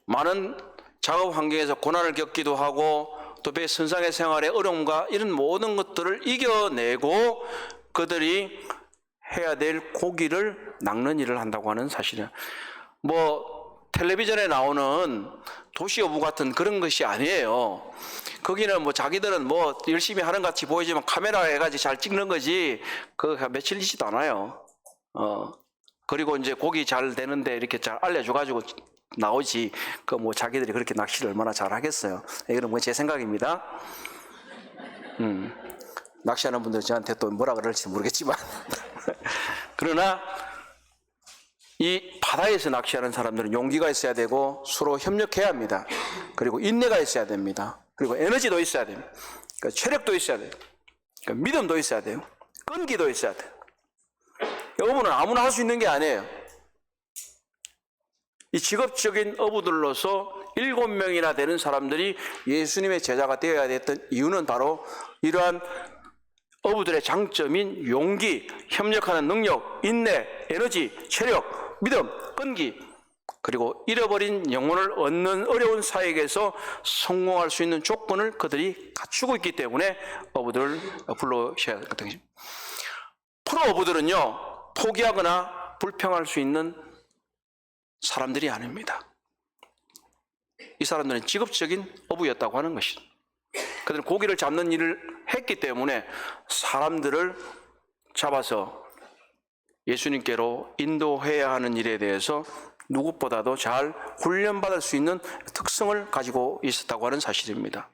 많은 작업 환경에서 고난을 겪기도 하고 또 배 선상의 생활의 어려움과 이런 모든 것들을 이겨내고 그들이 해야 될 고기를 낚는 일을 한다고 하는 사실이에요. 텔레비전에 나오는 도시어부 같은 그런 것이 아니에요. 거기는 자기들은 열심히 하는 것 같이 보이지만 카메라 해가지고 잘 찍는 거지 그거 며칠이지도 않아요. 그리고 이제 고기 잘 되는데 이렇게 잘 알려줘가지고 나오지 자기들이 그렇게 낚시를 얼마나 잘 하겠어요. 이거는 제 생각입니다. 낚시하는 분들 저한테 또 뭐라 그럴지 모르겠지만 그러나 이 바다에서 낚시하는 사람들은 용기가 있어야 되고 서로 협력해야 합니다. 그리고 인내가 있어야 됩니다. 그리고 에너지도 있어야 됩니다. 그러니까 체력도 있어야 돼요. 그러니까 믿음도 있어야 돼요. 끈기도 있어야 돼요. 어부는 아무나 할 수 있는 게 아니에요. 이 직업적인 어부들로서 7명이나 되는 사람들이 예수님의 제자가 되어야 됐던 이유는 바로 이러한 어부들의 장점인 용기, 협력하는 능력, 인내, 에너지, 체력, 믿음, 끈기 그리고 잃어버린 영혼을 얻는 어려운 사역에서 성공할 수 있는 조건을 그들이 갖추고 있기 때문에 어부들을 불러셔야 될 것입니다. 프로 어부들은요, 포기하거나 불평할 수 있는 사람들이 아닙니다. 이 사람들은 직업적인 어부였다고 하는 것입니다. 그들은 고기를 잡는 일을 했기 때문에 사람들을 잡아서 예수님께로 인도해야 하는 일에 대해서 누구보다도 잘 훈련받을 수 있는 특성을 가지고 있었다고 하는 사실입니다.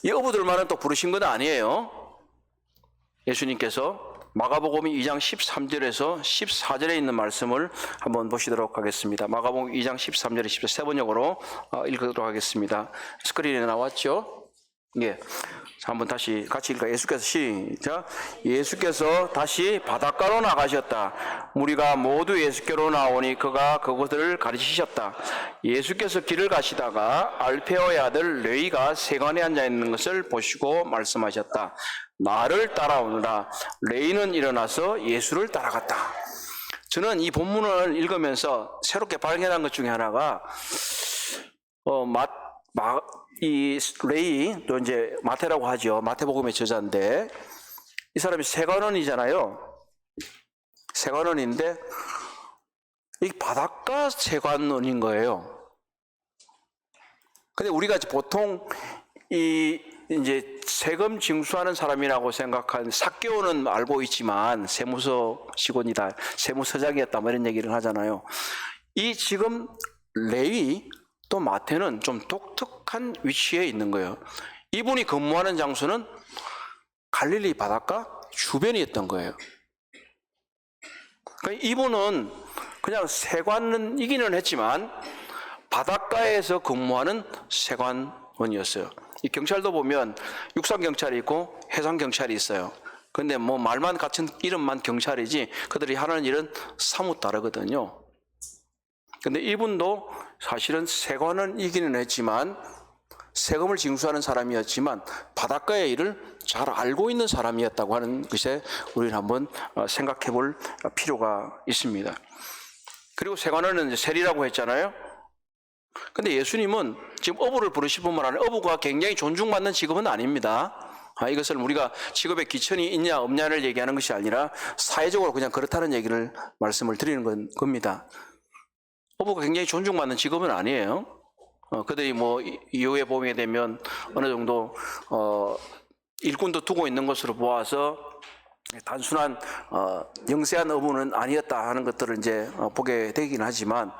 이 어부들만은 또 부르신 건 아니에요. 예수님께서 마가복음 2장 13절에서 14절에 있는 말씀을 한번 보시도록 하겠습니다. 마가복음 2장 13절에 14절 세 번역으로 읽도록 하겠습니다. 스크린에 나왔죠? 예. 자, 한번 다시 같이 읽을까요? 예수께서 시작. 예수께서 다시 바닷가로 나가셨다. 무리가 모두 예수께로 나오니 그가 그곳을 가르치셨다. 예수께서 길을 가시다가 알페오의 아들 레위가 세관에 앉아 있는 것을 보시고 말씀하셨다. 나를 따라오느라. 레위는 일어나서 예수를 따라갔다. 저는 이 본문을 읽으면서 새롭게 발견한 것 중에 하나가 이 레위, 또 이제 마태라고 하죠. 마태복음의 저자인데 이 사람이 세관원이잖아요. 세관원인데 이 바닷가 세관원인 거예요. 근데 우리가 보통 이 이제 세금 징수하는 사람이라고 생각한 삭개오는 알고 있지만 세무서 직원이다, 세무서장이었다 뭐 이런 얘기를 하잖아요. 이 지금 레위 또 마태는 좀 독특한 위치에 있는 거예요. 이분이 근무하는 장소는 갈릴리 바닷가 주변이었던 거예요. 그러니까 이분은 그냥 세관이기는 했지만 바닷가에서 근무하는 세관원이었어요. 이 경찰도 보면 육상 경찰이 있고 해상 경찰이 있어요. 근데 뭐 말만 같은 이름만 경찰이지 그들이 하는 일은 사뭇 다르거든요. 근데 이분도 사실은 세관원이기는 했지만 세금을 징수하는 사람이었지만 바닷가의 일을 잘 알고 있는 사람이었다고 하는 것에 우리는 한번 생각해 볼 필요가 있습니다. 그리고 세관원은 이제 세리라고 했잖아요. 근데 예수님은 지금 어부를 부르실 뿐만 아니라 어부가 굉장히 존중받는 직업은 아닙니다. 이것을 우리가 직업에 기천이 있냐 없냐를 얘기하는 것이 아니라 사회적으로 그냥 그렇다는 얘기를 말씀을 드리는 겁니다. 어부가 굉장히 존중받는 직업은 아니에요. 그들이 뭐 이후에 보게 되면 어느 정도 일꾼도 두고 있는 것으로 보아서 단순한 영세한 어부는 아니었다 하는 것들을 이제 보게 되긴 하지만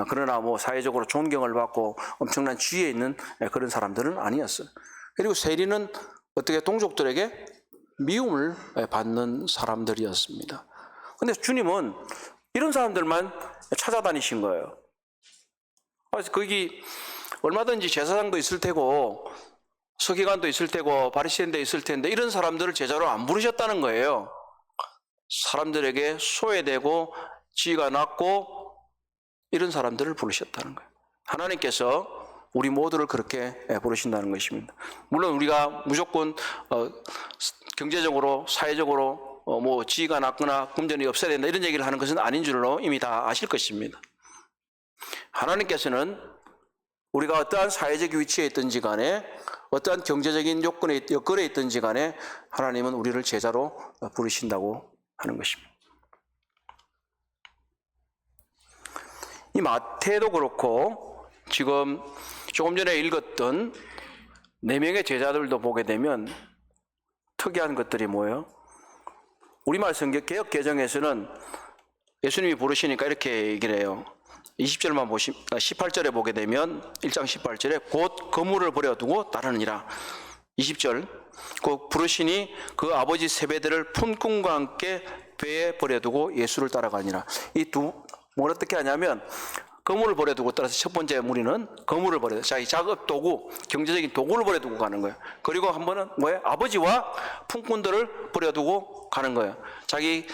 그러나 뭐 사회적으로 존경을 받고 엄청난 지위에 있는 그런 사람들은 아니었어요. 그리고 세리는 어떻게 동족들에게 미움을 받는 사람들이었습니다. 근데 주님은 이런 사람들만 찾아다니신 거예요. 그래서 거기 얼마든지 제사장도 있을 테고 서기관도 있을 테고 바리새인도 있을 텐데 이런 사람들을 제자로 안 부르셨다는 거예요. 사람들에게 소외되고 지위가 낮고 이런 사람들을 부르셨다는 거예요. 하나님께서 우리 모두를 그렇게 부르신다는 것입니다. 물론 우리가 무조건 경제적으로 사회적으로 뭐 지위가 낮거나 금전이 없어야 된다 이런 얘기를 하는 것은 아닌 줄로 이미 다 아실 것입니다. 하나님께서는 우리가 어떠한 사회적 위치에 있든지 간에 어떠한 경제적인 여건에 있든지 간에 하나님은 우리를 제자로 부르신다고 하는 것입니다. 이 마태도 그렇고 지금 조금 전에 읽었던 4명의 제자들도 보게 되면 특이한 것들이 뭐예요? 우리말 성경 개역 개정에서는 예수님이 부르시니까 이렇게 얘기를 해요. 20절만 18절에 보게 되면 1장 18절에 곧 거물을 버려두고 따르느니라. 20절 그 부르시니 그 아버지 세배들을 품꾼과 함께 배에 버려두고 예수를 따라가니라. 이 뭘 어떻게 하냐면 거물을 버려두고 따라서 첫 번째 무리는 거물을 버려두고 자기 작업 도구, 경제적인 도구를 버려두고 가는 거예요. 그리고 한 번은 뭐예요? 아버지와 품꾼들을 버려두고 가는 거예요. 자기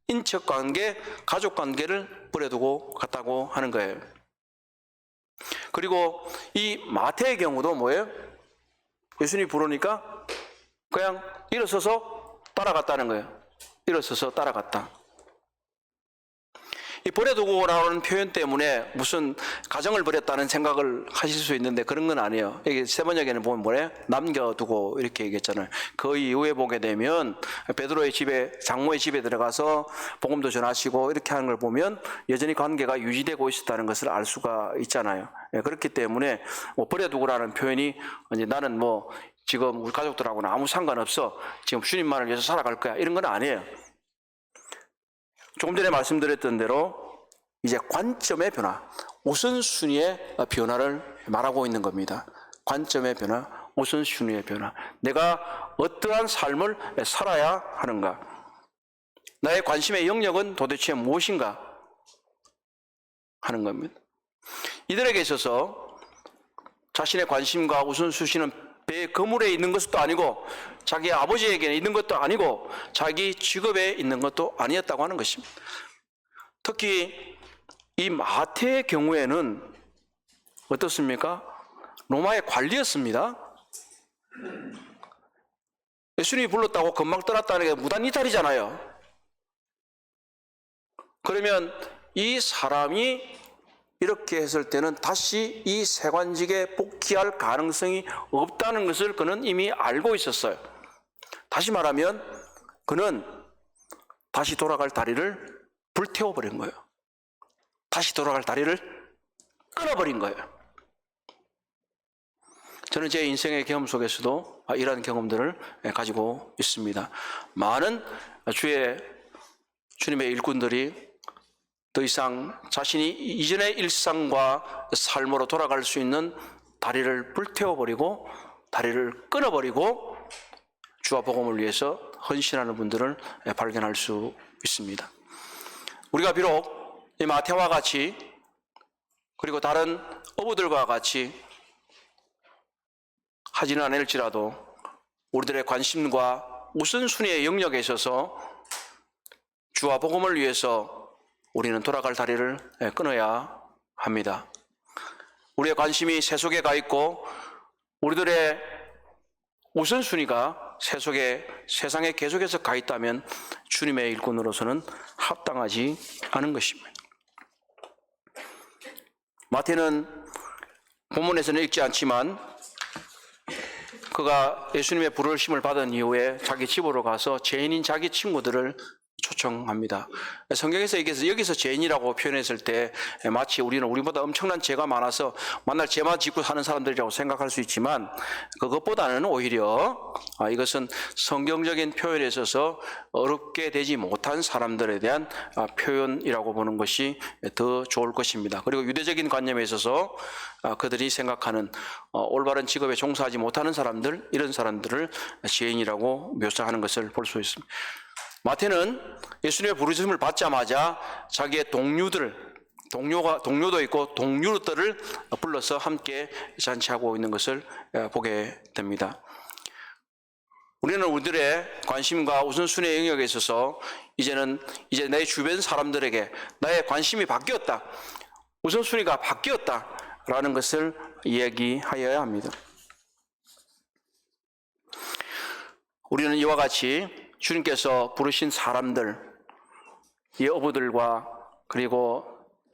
인척 관계, 가족 관계를 버려두고 갔다고 하는 거예요. 그리고 이 마태의 경우도 뭐예요? 예수님이 부르니까 그냥 일어서서 따라갔다는 거예요. 일어서서 따라갔다. 이 버려두고라는 표현 때문에 무슨 가정을 버렸다는 생각을 하실 수 있는데 그런 건 아니에요. 여기 세 번역에는 보면 뭐래? 남겨두고 이렇게 얘기했잖아요. 그 이후에 보게 되면 베드로의 집에, 장모의 집에 들어가서 복음도 전하시고 이렇게 하는 걸 보면 여전히 관계가 유지되고 있었다는 것을 알 수가 있잖아요. 그렇기 때문에 뭐 버려두고라는 표현이 이제 나는 뭐 지금 우리 가족들하고는 아무 상관없어, 지금 주님만을 위해서 살아갈 거야, 이런 건 아니에요. 조금 전에 말씀드렸던 대로 이제 관점의 변화, 우선순위의 변화를 말하고 있는 겁니다. 관점의 변화, 우선순위의 변화. 내가 어떠한 삶을 살아야 하는가? 나의 관심의 영역은 도대체 무엇인가? 하는 겁니다. 이들에게 있어서 자신의 관심과 우선순위는 배 그물에 있는 것도 아니고 자기 아버지에게 있는 것도 아니고 자기 직업에 있는 것도 아니었다고 하는 것입니다. 특히 이 마태의 경우에는 어떻습니까? 로마의 관리였습니다. 예수님이 불렀다고 금방 떠났다는 게 무단 이탈이잖아요. 그러면 이 사람이 이렇게 했을 때는 다시 이 세관직에 복귀할 가능성이 없다는 것을 그는 이미 알고 있었어요. 다시 말하면 그는 다시 돌아갈 다리를 불태워버린 거예요. 다시 돌아갈 다리를 끊어버린 거예요. 저는 제 인생의 경험 속에서도 이러한 경험들을 가지고 있습니다. 많은 주님의 일꾼들이 더 이상 자신이 이전의 일상과 삶으로 돌아갈 수 있는 다리를 불태워버리고 다리를 끊어버리고 주와 복음을 위해서 헌신하는 분들을 발견할 수 있습니다. 우리가 비록 이 마태와 같이 그리고 다른 어부들과 같이 하지는 않을지라도 우리들의 관심과 우선순위의 영역에 있어서 주와 복음을 위해서 우리는 돌아갈 다리를 끊어야 합니다. 우리의 관심이 세속에 가 있고 우리들의 우선순위가 세상에 계속해서 가 있다면 주님의 일꾼으로서는 합당하지 않은 것입니다. 마태는 본문에서는 읽지 않지만 그가 예수님의 부르심을 받은 이후에 자기 집으로 가서 죄인인 자기 친구들을 초청합니다. 성경에서 여기서 죄인이라고 표현했을 때 마치 우리는 우리보다 엄청난 죄가 많아서 만날 죄만 짓고 사는 사람들이라고 생각할 수 있지만 그것보다는 오히려 이것은 성경적인 표현에 있어서 어렵게 되지 못한 사람들에 대한 표현이라고 보는 것이 더 좋을 것입니다. 그리고 유대적인 관념에 있어서 그들이 생각하는 올바른 직업에 종사하지 못하는 사람들, 이런 사람들을 죄인이라고 묘사하는 것을 볼 수 있습니다. 마태는 예수님의 부르심을 받자마자 자기의 동료도 있고 동료들을 불러서 함께 잔치하고 있는 것을 보게 됩니다. 우리는 우리들의 관심과 우선순위의 영역에 있어서 이제 내 주변 사람들에게 나의 관심이 바뀌었다, 우선순위가 바뀌었다라는 것을 이야기하여야 합니다. 우리는 이와 같이 주님께서 부르신 사람들, 이 어부들과 그리고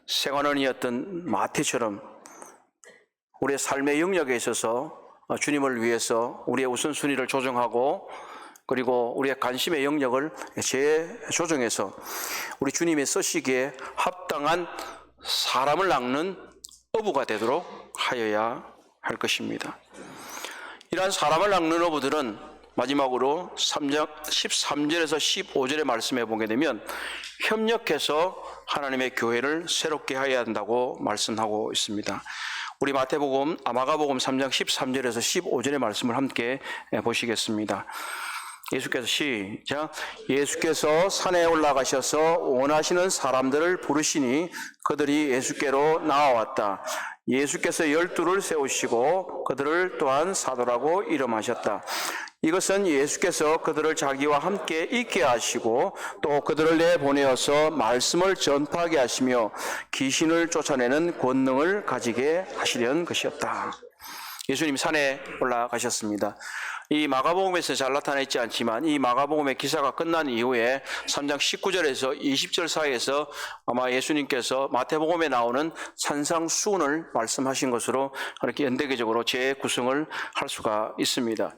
생활원이었던 마태처럼 우리의 삶의 영역에 있어서 주님을 위해서 우리의 우선순위를 조정하고 그리고 우리의 관심의 영역을 재조정해서 우리 주님이 쓰시기에 합당한 사람을 낚는 어부가 되도록 하여야 할 것입니다. 이러한 사람을 낚는 어부들은 마지막으로 13절에서 15절의 말씀에 보게 되면 협력해서 하나님의 교회를 새롭게 해야 한다고 말씀하고 있습니다. 우리 마가복음 3장 13절에서 15절의 말씀을 함께 보시겠습니다. 예수께서 산에 올라가셔서 원하시는 사람들을 부르시니 그들이 예수께로 나아왔다. 예수께서 12를 세우시고 그들을 또한 사도라고 이름하셨다. 이것은 예수께서 그들을 자기와 함께 있게 하시고 또 그들을 내보내어서 말씀을 전파하게 하시며 귀신을 쫓아내는 권능을 가지게 하시려는 것이었다. 예수님 산에 올라가셨습니다. 이 마가복음에서 잘 나타나 있지 않지만 이 마가복음의 기사가 끝난 이후에 3장 19절에서 20절 사이에서 아마 예수님께서 마태복음에 나오는 산상수훈을 말씀하신 것으로 이렇게 연대기적으로 재구성을 할 수가 있습니다.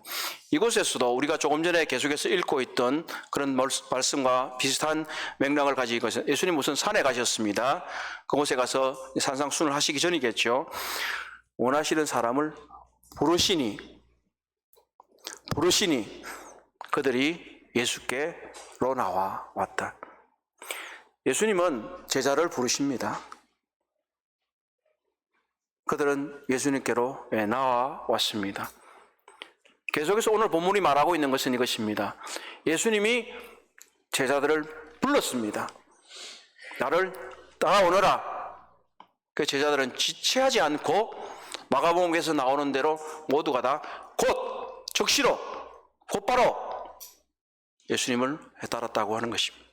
이곳에서도 우리가 조금 전에 계속해서 읽고 있던 그런 말씀과 비슷한 맥락을 가지고 있어요. 예수님 무슨 산에 가셨습니다. 그곳에 가서 산상수훈을 하시기 전이겠죠. 원하시는 사람을 부르시니 그들이 예수께로 나와 왔다. 예수님은 제자를 부르십니다. 그들은 예수님께로 나와 왔습니다. 계속해서 오늘 본문이 말하고 있는 것은 이것입니다. 예수님이 제자들을 불렀습니다. 나를 따라오너라. 그 제자들은 지체하지 않고 마가복음에서 나오는 대로 모두가 다 곧, 즉시로, 곧바로 예수님을 따랐다고 하는 것입니다.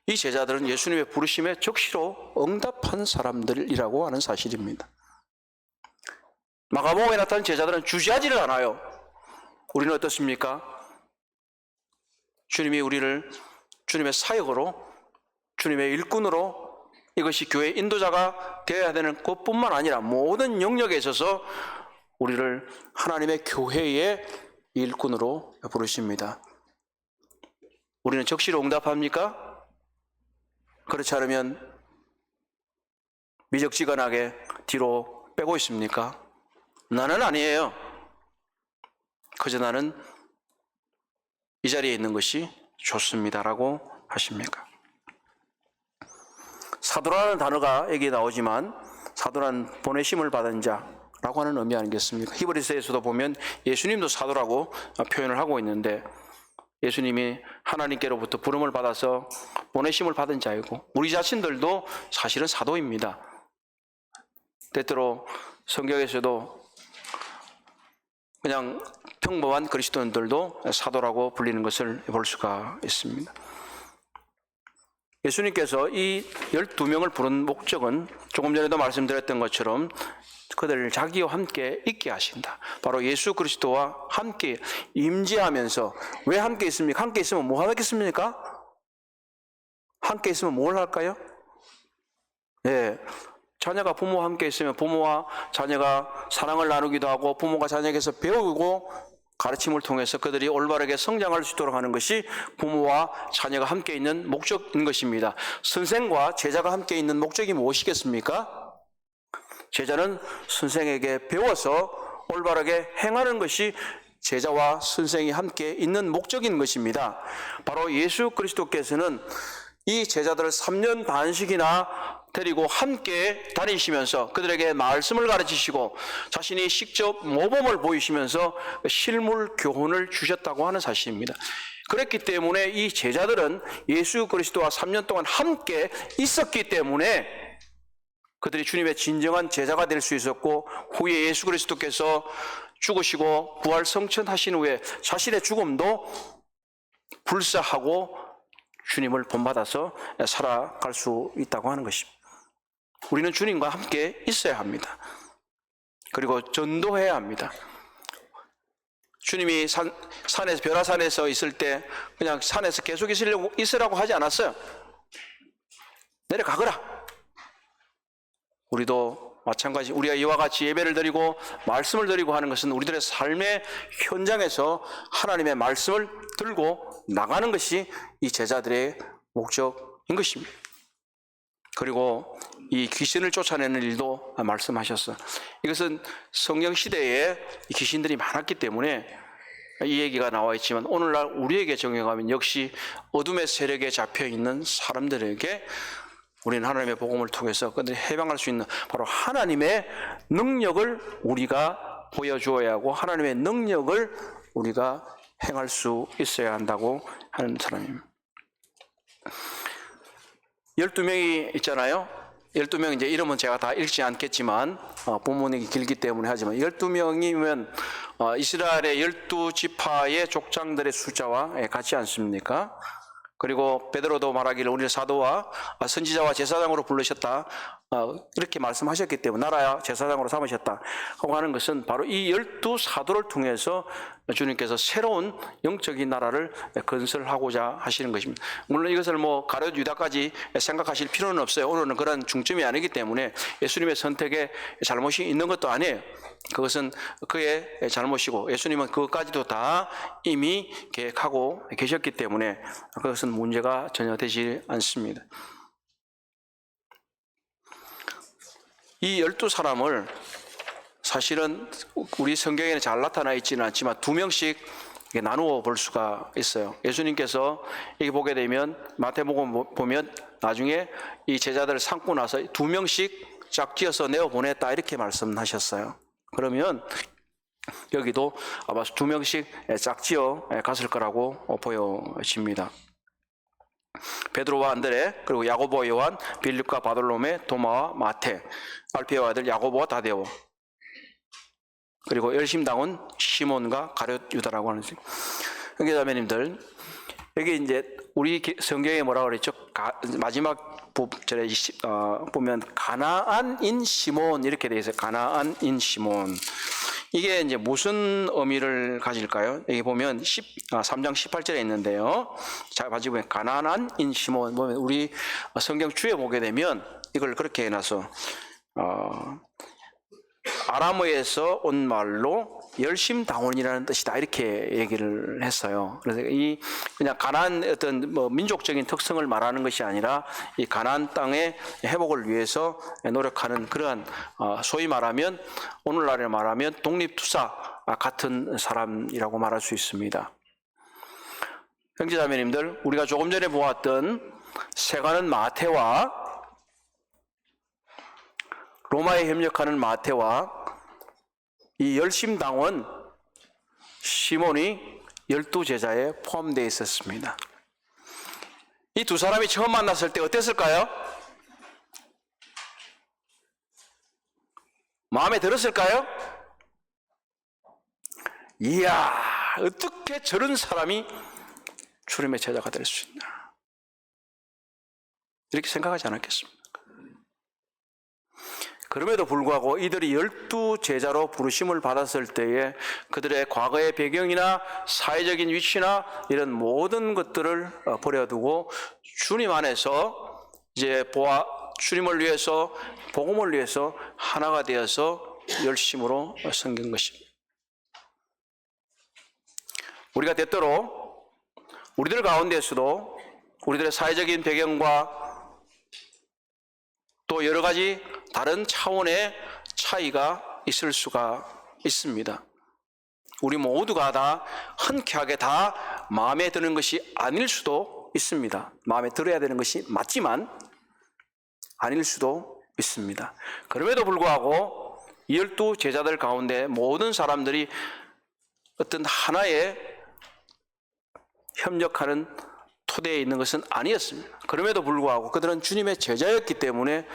이 제자들은 예수님의 부르심에 즉시로 응답한 사람들이라고 하는 사실입니다. 마가복음에 나타난 제자들은 주저하지를 않아요. 우리는 어떻습니까? 주님이 우리를 주님의 사역으로, 주님의 일꾼으로 이것이 교회 인도자가 되어야 되는 것뿐만 아니라 모든 영역에 있어서 우리를 하나님의 교회의 일꾼으로 부르십니다. 우리는 적시로 응답합니까? 그렇지 않으면 미적지근하게 뒤로 빼고 있습니까? 나는 아니에요. 그저 나는 이 자리에 있는 것이 좋습니다라고 하십니까? 사도라는 단어가 여기 나오지만 사도란 보내심을 받은 자라고 하는 의미 아니겠습니까? 히브리서에서도 보면 예수님도 사도라고 표현을 하고 있는데 예수님이 하나님께로부터 부름을 받아서 보내심을 받은 자이고 우리 자신들도 사실은 사도입니다. 때때로 성경에서도 그냥 평범한 그리스도인들도 사도라고 불리는 것을 볼 수가 있습니다. 예수님께서 이 12명을 부른 목적은 조금 전에도 말씀드렸던 것처럼 그들을 자기와 함께 있게 하신다. 바로 예수 그리스도와 함께 임재하면서 왜 함께 있습니까? 함께 있으면 뭐 하겠습니까? 함께 있으면 뭘 할까요? 예. 자녀가 부모와 함께 있으면 부모와 자녀가 사랑을 나누기도 하고 부모가 자녀에게서 배우고 가르침을 통해서 그들이 올바르게 성장할 수 있도록 하는 것이 부모와 자녀가 함께 있는 목적인 것입니다. 선생과 제자가 함께 있는 목적이 무엇이겠습니까? 제자는 선생에게 배워서 올바르게 행하는 것이 제자와 선생이 함께 있는 목적인 것입니다. 바로 예수 그리스도께서는 이 제자들을 3년 반씩이나 데리고 함께 다니시면서 그들에게 말씀을 가르치시고 자신이 직접 모범을 보이시면서 실물 교훈을 주셨다고 하는 사실입니다. 그렇기 때문에 이 제자들은 예수 그리스도와 3년 동안 함께 있었기 때문에 그들이 주님의 진정한 제자가 될 수 있었고 후에 예수 그리스도께서 죽으시고 부활 성천하신 후에 자신의 죽음도 불사하고 주님을 본받아서 살아갈 수 있다고 하는 것입니다. 우리는 주님과 함께 있어야 합니다. 그리고 전도해야 합니다. 주님이 산에서 벼라산에서 있을 때 그냥 산에서 계속 있으라고 하지 않았어요. 내려가거라. 우리도 마찬가지 우리가 이와 같이 예배를 드리고 말씀을 드리고 하는 것은 우리들의 삶의 현장에서 하나님의 말씀을 들고 나가는 것이 이 제자들의 목적인 것입니다. 그리고 이 귀신을 쫓아내는 일도 말씀하셨어. 이것은 성경 시대에 귀신들이 많았기 때문에 이 얘기가 나와 있지만 오늘날 우리에게 적용하면 역시 어둠의 세력에 잡혀있는 사람들에게 우리는 하나님의 복음을 통해서 그들이 해방할 수 있는 바로 하나님의 능력을 우리가 보여주어야 하고 하나님의 능력을 우리가 행할 수 있어야 한다고 하는 사람입니다. 12명이 있잖아요. 12명 이제 이름은 제가 다 읽지 않겠지만 본문이 길기 때문에 하지만 12명이면 이스라엘의 12지파의 족장들의 숫자와 같지 않습니까? 그리고 베드로도 말하기를 우리를 사도와 선지자와 제사장으로 부르셨다. 이렇게 말씀하셨기 때문에 나라 제사장으로 삼으셨다 하고 하는 것은 바로 이 12사도를 통해서 주님께서 새로운 영적인 나라를 건설하고자 하시는 것입니다. 물론 이것을 뭐 가룟 유다까지 생각하실 필요는 없어요. 오늘은 그런 중점이 아니기 때문에 예수님의 선택에 잘못이 있는 것도 아니에요. 그것은 그의 잘못이고 예수님은 그것까지도 다 이미 계획하고 계셨기 때문에 그것은 문제가 전혀 되지 않습니다. 이 12사람을 사실은 우리 성경에는 잘 나타나 있지는 않지만 2명씩 나누어 볼 수가 있어요. 예수님께서 여기 보게 되면 마태복음 보면 나중에 이 제자들을 삼고 나서 2명씩 짝지어서 내어보냈다 이렇게 말씀하셨어요. 그러면 여기도 아마 2명씩 짝지어 갔을 거라고 보여집니다. 베드로와 안드레, 그리고 야고보, 요한, 빌립과 바돌로메, 도마와 마태, 알페오의 아들 야고보와 다데오, 그리고 열심당은 시몬과 가룟 유다라고 하는 형제자매님들, 여기 이제 우리 성경에 뭐라고 그랬죠? 마지막 절에 보면 가나안인 시몬 이렇게 되어 있어요. 가나안인 시몬. 이게 이제 무슨 의미를 가질까요? 여기 보면 3장 18절에 있는데요. 자, 마지막에 보면 가나안인 시몬 보면 우리 성경 주에 보게 되면 이걸 그렇게 해놔서 아람어에서 온 말로 열심당원이라는 뜻이다 이렇게 얘기를 했어요. 그래서 이 그냥 가나안 어떤 뭐 민족적인 특성을 말하는 것이 아니라 이 가나안 땅의 회복을 위해서 노력하는 그러한 소위 말하면 오늘날에 말하면 독립투사 같은 사람이라고 말할 수 있습니다. 형제자매님들, 우리가 조금 전에 보았던 세가는 마태와 로마에 협력하는 마태와 이 열심당원 시몬이 12제자에 포함되어 있었습니다. 이 두 사람이 처음 만났을 때 어땠을까요? 마음에 들었을까요? 이야, 어떻게 저런 사람이 주님의 제자가 될 수 있나? 이렇게 생각하지 않았겠습니까? 그럼에도 불구하고 이들이 12제자로 부르심을 받았을 때에 그들의 과거의 배경이나 사회적인 위치나 이런 모든 것들을 버려두고 주님 안에서 이제 주님을 위해서 복음을 위해서 하나가 되어서 열심으로 섬긴 것입니다. 우리가 때때로 우리들 가운데서도 우리들의 사회적인 배경과 또 여러 가지 다른 차원의 차이가 있을 수가 있습니다. 우리 모두가 다 흔쾌하게 다 마음에 드는 것이 아닐 수도 있습니다. 마음에 들어야 되는 것이 맞지만 아닐 수도 있습니다. 그럼에도 불구하고 12제자들 가운데 모든 사람들이 어떤 하나의 협력하는 토대에 있는 것은 아니었습니다. 그럼에도 불구하고 그들은 주님의 제자였기 때문에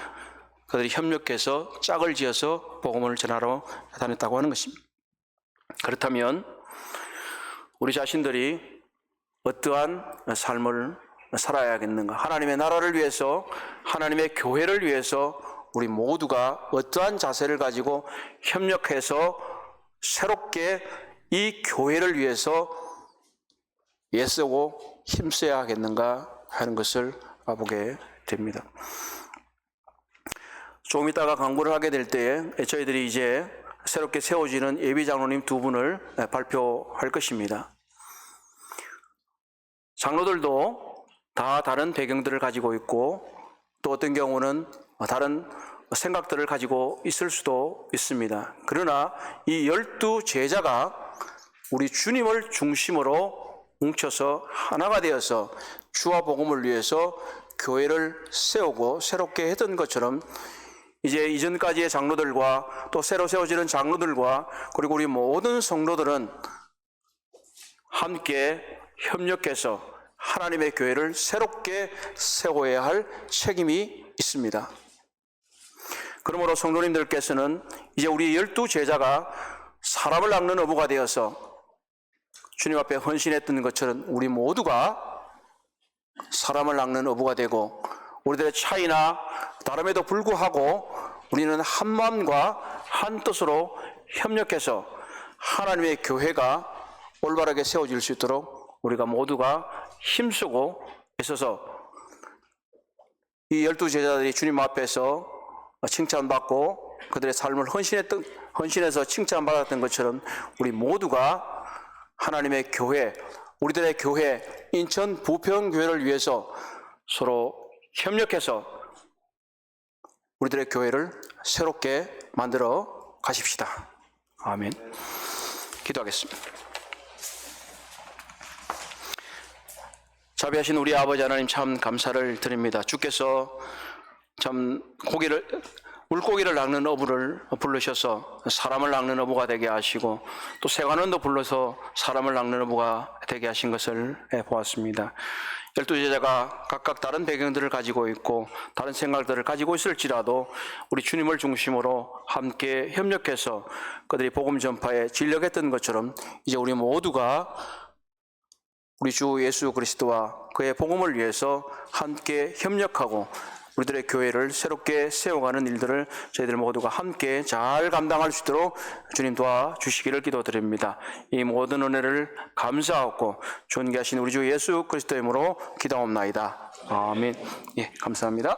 그들이 협력해서 짝을 지어서 복음을 전하러 다녔다고 하는 것입니다. 그렇다면 우리 자신들이 어떠한 삶을 살아야겠는가? 하나님의 나라를 위해서, 하나님의 교회를 위해서 우리 모두가 어떠한 자세를 가지고 협력해서 새롭게 이 교회를 위해서 애쓰고 힘써야 하겠는가 하는 것을 보게 됩니다. 조금 있다가 강구를 하게 될 때에 저희들이 이제 새롭게 세워지는 예비장로님 2분을 발표할 것입니다. 장로들도 다 다른 배경들을 가지고 있고 또 어떤 경우는 다른 생각들을 가지고 있을 수도 있습니다. 그러나 이 12제자가 우리 주님을 중심으로 뭉쳐서 하나가 되어서 주와 복음을 위해서 교회를 세우고 새롭게 했던 것처럼 이제 이전까지의 장로들과 또 새로 세워지는 장로들과 그리고 우리 모든 성도들은 함께 협력해서 하나님의 교회를 새롭게 세워야 할 책임이 있습니다. 그러므로 성도님들께서는 이제 우리 12제자가 사람을 낚는 어부가 되어서 주님 앞에 헌신했던 것처럼 우리 모두가 사람을 낚는 어부가 되고 우리들의 차이나 다름에도 불구하고 우리는 한 마음과 한 뜻으로 협력해서 하나님의 교회가 올바르게 세워질 수 있도록 우리가 모두가 힘쓰고 애써서 이 12제자들이 주님 앞에서 칭찬받고 그들의 삶을 헌신해서 칭찬받았던 것처럼 우리 모두가 하나님의 교회, 우리들의 교회, 인천 부평교회를 위해서 서로 협력해서 우리들의 교회를 새롭게 만들어 가십시다. 아멘. 기도하겠습니다. 자비하신 우리 아버지 하나님 참 감사를 드립니다. 주께서 참 물고기를 낚는 어부를 부르셔서 사람을 낚는 어부가 되게 하시고 또 세관원도 불러서 사람을 낚는 어부가 되게 하신 것을 보았습니다. 12제자가 각각 다른 배경들을 가지고 있고 다른 생각들을 가지고 있을지라도 우리 주님을 중심으로 함께 협력해서 그들이 복음 전파에 진력했던 것처럼 이제 우리 모두가 우리 주 예수 그리스도와 그의 복음을 위해서 함께 협력하고 우리들의 교회를 새롭게 세워가는 일들을 저희들 모두가 함께 잘 감당할 수 있도록 주님 도와주시기를 기도드립니다. 이 모든 은혜를 감사하고 존귀하신 우리 주 예수 그리스도의 이름으로 기도합나이다. 아멘. 예, 감사합니다.